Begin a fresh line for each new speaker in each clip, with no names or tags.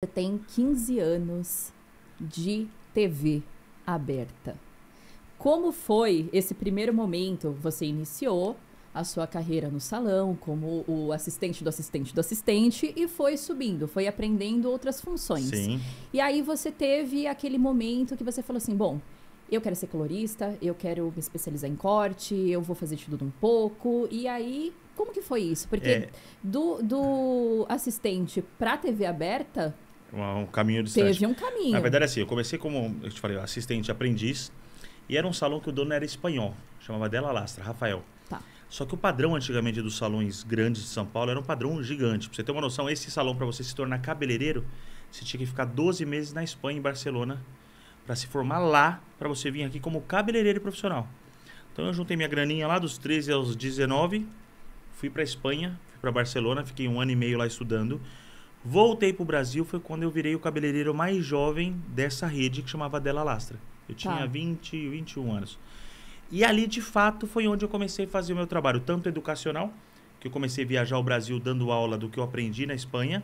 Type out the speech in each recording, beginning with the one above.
Você tem 15 anos de TV aberta. Como foi esse primeiro momento? Você iniciou a sua carreira no salão como o assistente do assistente do assistente e foi subindo, foi aprendendo outras funções.
Sim.
E aí você teve aquele momento que você falou assim, bom, eu quero ser colorista, eu quero me especializar em corte, eu vou fazer de tudo um pouco. E aí, como que foi isso? Porque do assistente para TV aberta,
Um caminho distante.
teve um caminho.
Na verdade, assim, eu comecei como, eu te falei, assistente aprendiz. E era um salão que o dono era espanhol. Chamava Della Lastra, Rafael.
Tá.
Só que o padrão antigamente dos salões grandes de São Paulo era um padrão gigante. Pra você ter uma noção, esse salão, para você se tornar cabeleireiro, você tinha que ficar 12 meses na Espanha, em Barcelona, para se formar lá, para você vir aqui como cabeleireiro profissional. Então eu juntei minha graninha lá dos 13 aos 19, fui para Espanha, fui para Barcelona, fiquei 1 ano e meio lá estudando. Voltei pro Brasil, foi quando eu virei o cabeleireiro mais jovem dessa rede que chamava Della Lastra. Eu tinha 21 anos. E ali, de fato, foi onde eu comecei a fazer o meu trabalho, tanto educacional, que eu comecei a viajar ao Brasil dando aula do que eu aprendi na Espanha,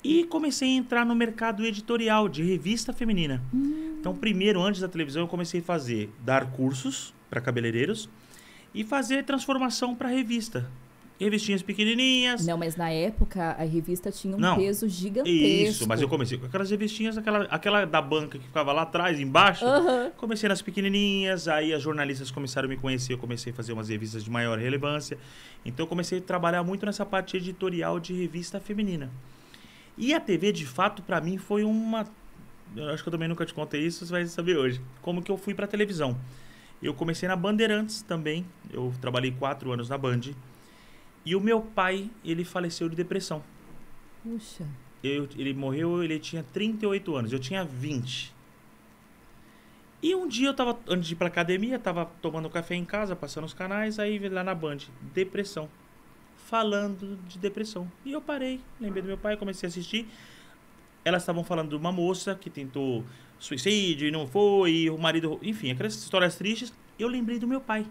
e comecei a entrar no mercado editorial de revista feminina. Então, primeiro, antes da televisão, eu comecei a dar cursos para cabeleireiros e fazer transformação para revista. Revistinhas pequenininhas.
Não, mas na época a revista tinha um
Não,
peso gigantesco.
Isso, mas eu comecei com aquelas revistinhas, aquela da banca que ficava lá atrás, embaixo. Comecei nas pequenininhas, aí as jornalistas começaram a me conhecer, eu comecei a fazer umas revistas de maior relevância. Então eu comecei a trabalhar muito nessa parte editorial de revista feminina. E a TV, de fato, para mim foi uma... Eu acho que eu também nunca te contei isso, você vai saber hoje. Como que eu fui para televisão. Eu comecei na Bandeirantes também, eu trabalhei 4 anos na Band. E o meu pai, ele faleceu de depressão.
Puxa.
Ele morreu, ele tinha 38 anos, eu tinha 20. E um dia eu tava, antes de ir pra academia, tava tomando café em casa, passando os canais, aí lá na Band, depressão. Falando de depressão. E eu parei, lembrei do meu pai, comecei a assistir. Elas estavam falando de uma moça que tentou suicídio e não foi, e o marido... Enfim, aquelas histórias tristes. Eu lembrei do meu pai.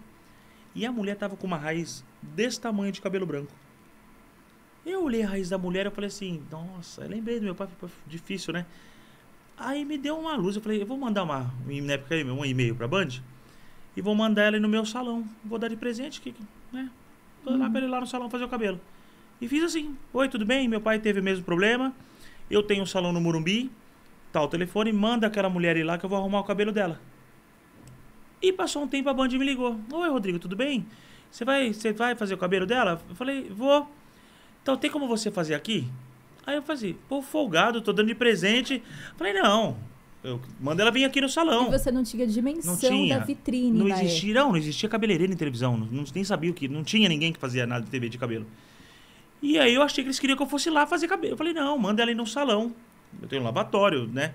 E a mulher tava com uma raiz desse tamanho de cabelo branco. Eu olhei a raiz da mulher e falei assim, nossa, eu lembrei do meu pai, foi difícil, né? Aí me deu uma luz, eu falei, eu vou mandar na época um e-mail pra Band e vou mandar ela no meu salão, vou dar de presente, né? Vou lá pra ele lá no salão fazer o cabelo. E fiz assim, oi, tudo bem? Meu pai teve o mesmo problema, eu tenho um salão no Morumbi, tá o telefone, manda aquela mulher ir lá que eu vou arrumar o cabelo dela. E passou um tempo, a Band me ligou. Oi, Rodrigo, tudo bem? Você vai fazer o cabelo dela? Eu falei, vou. Então, tem como você fazer aqui? Aí eu falei, pô, folgado, tô dando de presente. Falei, não, eu mando ela vir aqui no salão.
E você não tinha dimensão da vitrine,
não existia cabeleireiro em televisão. Nem sabia o que, não tinha ninguém que fazia nada de TV de cabelo. E aí eu achei que eles queriam que eu fosse lá fazer cabelo. Eu falei, não, manda ela ir no salão. Eu tenho um lavatório, né?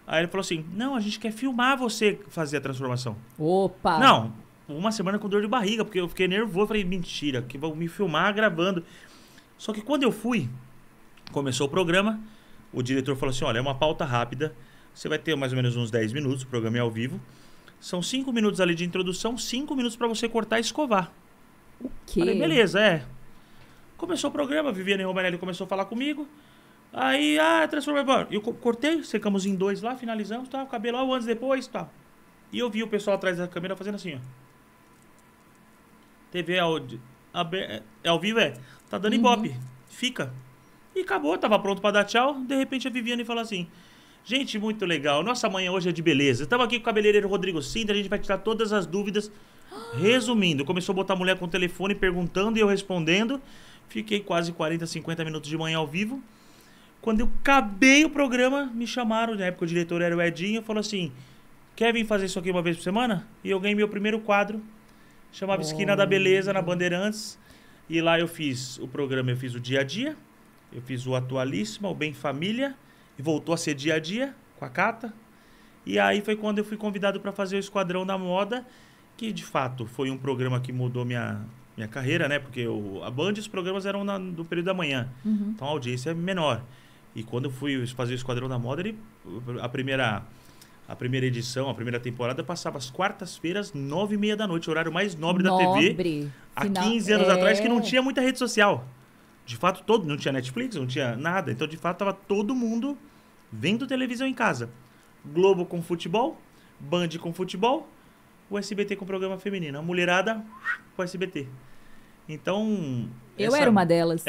Aí ele falou assim, não, a gente quer filmar você fazer a transformação.
Opa!
Não, uma semana com dor de barriga, porque eu fiquei nervoso. Falei, mentira, que vão me filmar gravando. Só que quando eu fui, começou o programa, o diretor falou assim, olha, é uma pauta rápida, você vai ter mais ou menos uns 10 minutos, o programa é ao vivo. São 5 minutos ali de introdução, 5 minutos para você cortar e escovar.
O quê?
Falei, beleza, Começou o programa, a Viviane Romanelli começou a falar comigo. Aí, transformei. Eu cortei, secamos em 2 lá, finalizamos, tá? O cabelo lá, antes, depois, tá? E eu vi o pessoal atrás da câmera fazendo assim, ó. TV ao vivo, tá dando ibope. Fica. E acabou, tava pronto pra dar tchau. De repente a Viviane falou assim, gente, muito legal, nossa manhã hoje é de beleza. Estamos aqui com o cabeleireiro Rodrigo Sintra, a gente vai tirar todas as dúvidas. Resumindo, começou a botar a mulher com o telefone perguntando e eu respondendo. Fiquei quase 40, 50 minutos de manhã ao vivo. Quando eu acabei o programa, me chamaram, na época o diretor era o Edinho, falou assim, quer vir fazer isso aqui uma vez por semana? E eu ganhei meu primeiro quadro, chamava Esquina da Beleza, na Bandeirantes. E lá eu fiz o programa, eu fiz o Dia a Dia, eu fiz o Atualíssima, o Bem Família, e voltou a ser Dia a Dia, com a Cata. E aí foi quando eu fui convidado para fazer o Esquadrão da Moda, que de fato foi um programa que mudou minha carreira, né? Porque a Band, os programas eram do período da manhã, então a audiência é menor. E quando eu fui fazer o Esquadrão da Moda, a primeira edição, a primeira temporada, passava às quartas-feiras, 9h30 da noite, o horário mais nobre da TV. Há 15 anos atrás, que não tinha muita rede social. De fato, não tinha Netflix, não tinha nada. Então, de fato, tava todo mundo vendo televisão em casa. Globo com futebol, Band com futebol, o SBT com programa feminino. A mulherada com o SBT. Então...
Eu era uma delas.